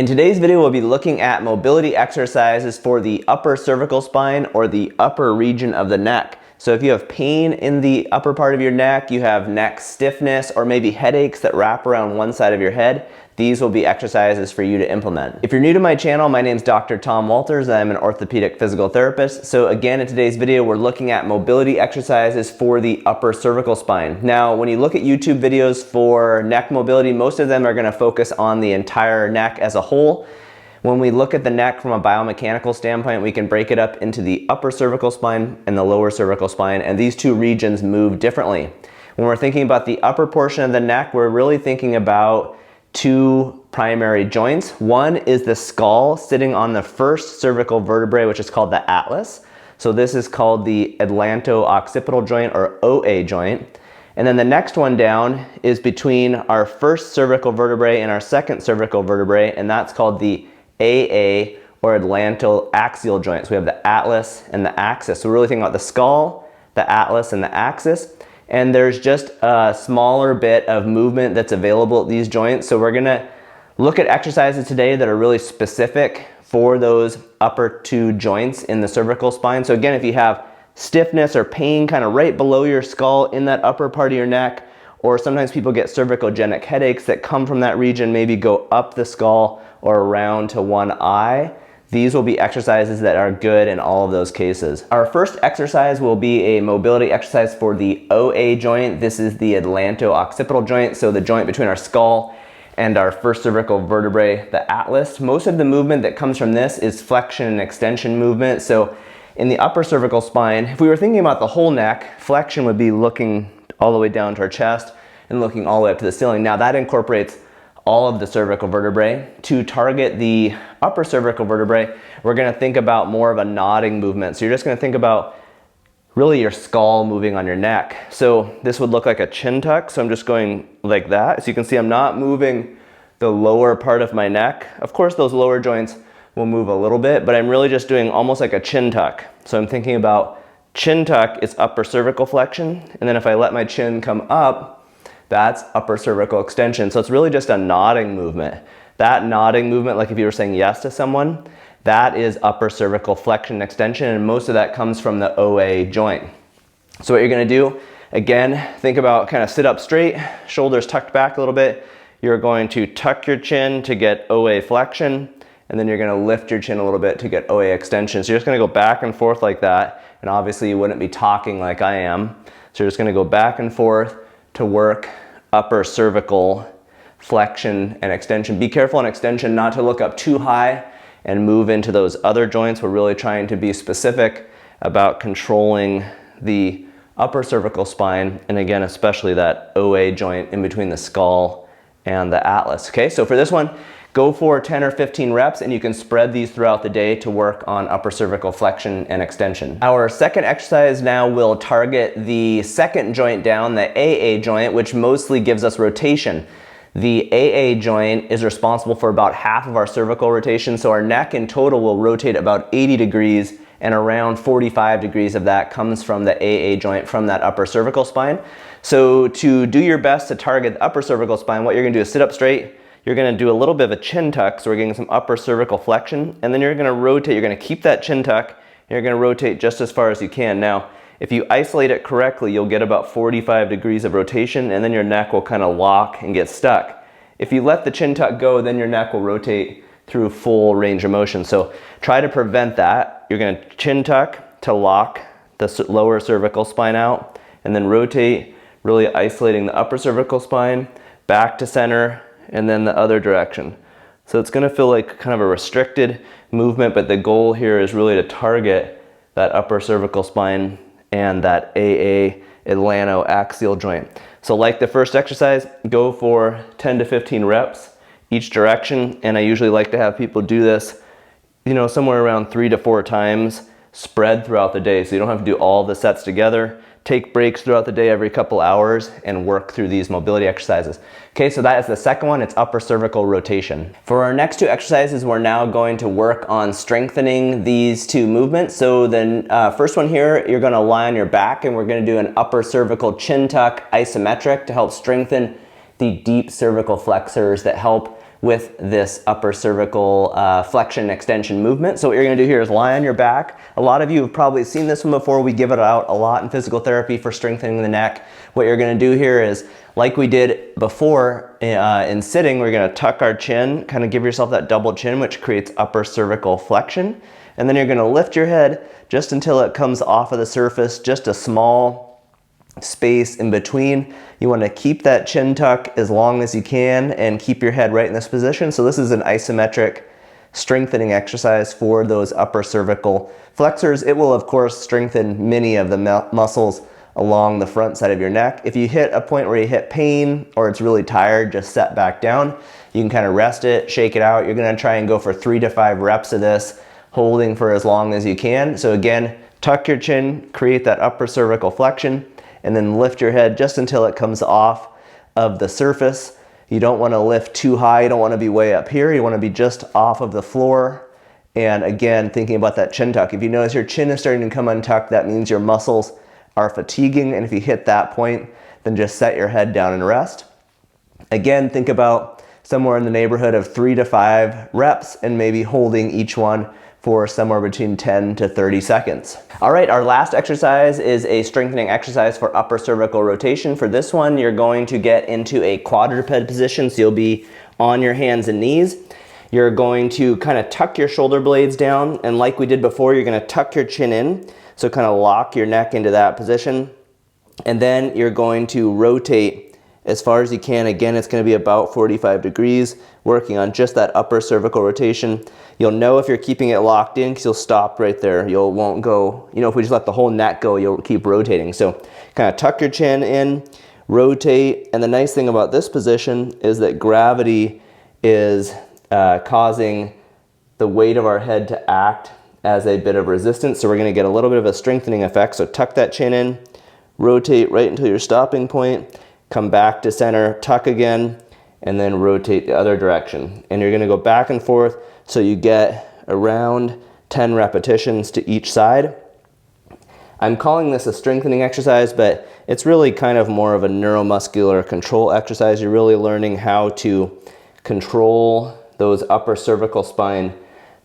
In today's video, we'll be looking at mobility exercises for the upper cervical spine or the upper region of the neck. So if you have pain in the upper part of your neck, you have neck stiffness, or maybe headaches that wrap around one side of your head, these will be exercises for you to implement. If you're new to my channel, my name is Dr. Tom Walters. I'm an orthopedic physical therapist. So again, in today's video, we're looking at mobility exercises for the upper cervical spine. Now, when you look at YouTube videos for neck mobility, most of them are going to focus on the entire neck as a whole. When we look at the neck from a biomechanical standpoint, we can break it up into the upper cervical spine and the lower cervical spine, and these two regions move differently. When we're thinking about the upper portion of the neck, we're really thinking about two primary joints. One is the skull sitting on the first cervical vertebrae, which is called the atlas. So this is called the atlanto-occipital joint, or OA joint. And then the next one down is between our first cervical vertebrae and our second cervical vertebrae, and that's called the AA, or atlanto-axial joint. So we have the atlas and the axis. So we're really thinking about the skull, the atlas, and the axis. And there's just a smaller bit of movement that's available at these joints. So we're gonna look at exercises today that are really specific for those upper two joints in the cervical spine. So again, if you have stiffness or pain kind of right below your skull in that upper part of your neck, or sometimes people get cervicogenic headaches that come from that region, maybe go up the skull or around to one eye. These will be exercises that are good in all of those cases. Our first exercise will be a mobility exercise for the OA joint. This is the atlanto-occipital joint, so the joint between our skull and our first cervical vertebrae, the atlas. Most of the movement that comes from this is flexion and extension movement. So in the upper cervical spine, if we were thinking about the whole neck, flexion would be looking all the way down to our chest and looking all the way up to the ceiling. Now that incorporates all of the cervical vertebrae. To target the upper cervical vertebrae, we're going to think about more of a nodding movement. So you're just going to think about really your skull moving on your neck. So this would look like a chin tuck. So I'm just going like that. So you can see I'm not moving the lower part of my neck. Of course, those lower joints will move a little bit, but I'm really just doing almost like a chin tuck. So I'm thinking about chin tuck is upper cervical flexion. And then if I let my chin come up, that's upper cervical extension. So it's really just a nodding movement. That nodding movement, like if you were saying yes to someone, that is upper cervical flexion and extension, and most of that comes from the OA joint. So what you're gonna do, again, think about kind of sit up straight, shoulders tucked back a little bit. You're going to tuck your chin to get OA flexion, and then you're gonna lift your chin a little bit to get OA extension. So you're just gonna go back and forth like that, and obviously you wouldn't be talking like I am. So you're just gonna go back and forth to work upper cervical flexion and extension. Be careful on extension not to look up too high and move into those other joints. We're really trying to be specific about controlling the upper cervical spine, and again, especially that OA joint in between the skull and the atlas. Okay, so for this one, go for 10 or 15 reps, and you can spread these throughout the day to work on upper cervical flexion and extension. Our second exercise now will target the second joint down, the AA joint, which mostly gives us rotation. The AA joint is responsible for about half of our cervical rotation, so our neck in total will rotate about 80 degrees, and around 45 degrees of that comes from the AA joint, from that upper cervical spine. So to do your best to target the upper cervical spine, what you're gonna do is sit up straight. You're gonna do a little bit of a chin tuck, so we're getting some upper cervical flexion, and then you're gonna rotate. You're gonna keep that chin tuck, and you're gonna rotate just as far as you can. Now, if you isolate it correctly, you'll get about 45 degrees of rotation, and then your neck will kind of lock and get stuck. If you let the chin tuck go, then your neck will rotate through full range of motion. So try to prevent that. You're gonna chin tuck to lock the lower cervical spine out, and then rotate, really isolating the upper cervical spine, back to center, and then the other direction. So it's gonna feel like kind of a restricted movement, but the goal here is really to target that upper cervical spine and that AA atlanto-axial joint. So like the first exercise, go for 10 to 15 reps each direction, and I usually like to have people do this, you know, somewhere around 3 to 4 times, spread throughout the day, so you don't have to do all the sets together. Take breaks throughout the day every couple hours and work through these mobility exercises. Okay, so that is the second one. It's upper cervical rotation. For our next two exercises, we're now going to work on strengthening these two movements. So then first one here, you're gonna lie on your back, and we're gonna do an upper cervical chin tuck isometric to help strengthen the deep cervical flexors that help with this upper cervical flexion extension movement. So what you're gonna do here is lie on your back. A lot of you have probably seen this one before. We give it out a lot in physical therapy for strengthening the neck. What you're gonna do here is, like we did before in sitting, we're gonna tuck our chin, kind of give yourself that double chin, which creates upper cervical flexion. And then you're gonna lift your head just until it comes off of the surface, just a small space in between. You want to keep that chin tuck as long as you can and keep your head right in this position. So this is an isometric strengthening exercise for those upper cervical flexors. It will of course strengthen many of the muscles along the front side of your neck. If you hit a point where you hit pain or it's really tired, just set back down. You can kind of rest it, shake it out. You're going to try and go for 3 to 5 reps of this, holding for as long as you can. So again, tuck your chin, create that upper cervical flexion, and then lift your head just until it comes off of the surface. You don't want to lift too high. You don't want to be way up here. You want to be just off of the floor. And again, thinking about that chin tuck. If you notice your chin is starting to come untucked, that means your muscles are fatiguing. And if you hit that point, then just set your head down and rest. Again, think about somewhere in the neighborhood of 3 to 5 reps and maybe holding each one for somewhere between 10 to 30 seconds. All right, our last exercise is a strengthening exercise for upper cervical rotation. For this one, you're going to get into a quadruped position, so you'll be on your hands and knees. You're going to kind of tuck your shoulder blades down, and like we did before, you're gonna tuck your chin in, so kind of lock your neck into that position. And then you're going to rotate as far as you can. Again, it's going to be about 45 degrees, working on just that upper cervical rotation. You'll know if you're keeping it locked in because you'll stop right there. You won't go, if we just let the whole neck go, you'll keep rotating. So kind of tuck your chin in, rotate. And the nice thing about this position is that gravity is causing the weight of our head to act as a bit of resistance. So we're going to get a little bit of a strengthening effect. So tuck that chin in, rotate right until your stopping point. Come back to center, tuck again, and then rotate the other direction. And you're gonna go back and forth so you get around 10 repetitions to each side. I'm calling this a strengthening exercise, but it's really kind of more of a neuromuscular control exercise. You're really learning how to control those upper cervical spine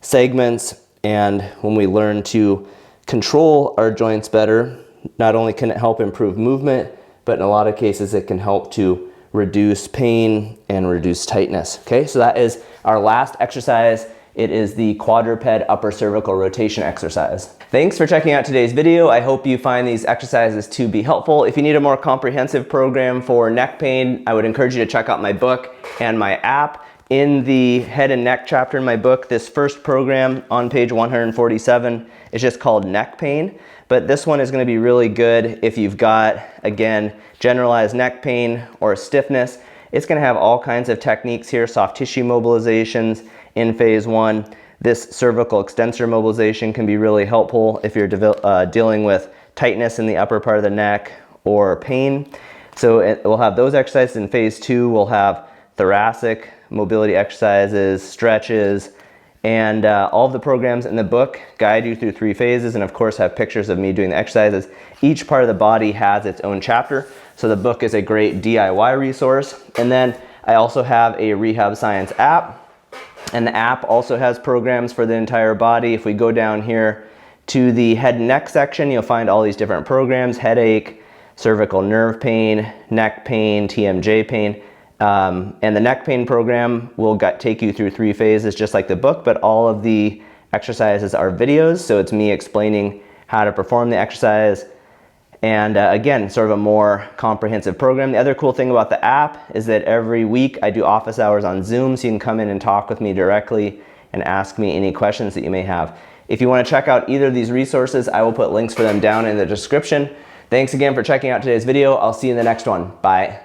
segments. And when we learn to control our joints better, not only can it help improve movement, but in a lot of cases it can help to reduce pain and reduce tightness. Okay, so that is our last exercise. It is the quadruped upper cervical rotation exercise. Thanks for checking out today's video. I hope you find these exercises to be helpful. If you need a more comprehensive program for neck pain, I would encourage you to check out my book and my app. In the head and neck chapter in my book, this first program on page 147 is just called neck pain. But this one is going to be really good if you've got, again, generalized neck pain or stiffness. It's going to have all kinds of techniques here, soft tissue mobilizations in phase 1. This cervical extensor mobilization can be really helpful if you're dealing with tightness in the upper part of the neck or pain. So we'll have those exercises. In phase 2, we'll have thoracic mobility exercises, stretches, and all of the programs in the book guide you through 3 phases, and of course have pictures of me doing the exercises. Each part of the body has its own chapter, so the book is a great DIY resource. And then I also have a Rehab Science app, and the app also has programs for the entire body. If we go down here to the head and neck section, you'll find all these different programs: headache, cervical nerve pain, neck pain, TMJ pain. And the neck pain program will take you through 3 phases just like the book, but all of the exercises are videos, so it's me explaining how to perform the exercise. And again, sort of a more comprehensive program. The other cool thing about the app is that every week I do office hours on Zoom, so you can come in and talk with me directly and ask me any questions that you may have. If you want to check out either of these resources, I will put links for them down in the description. Thanks again for checking out today's video. I'll see you in the next one. Bye.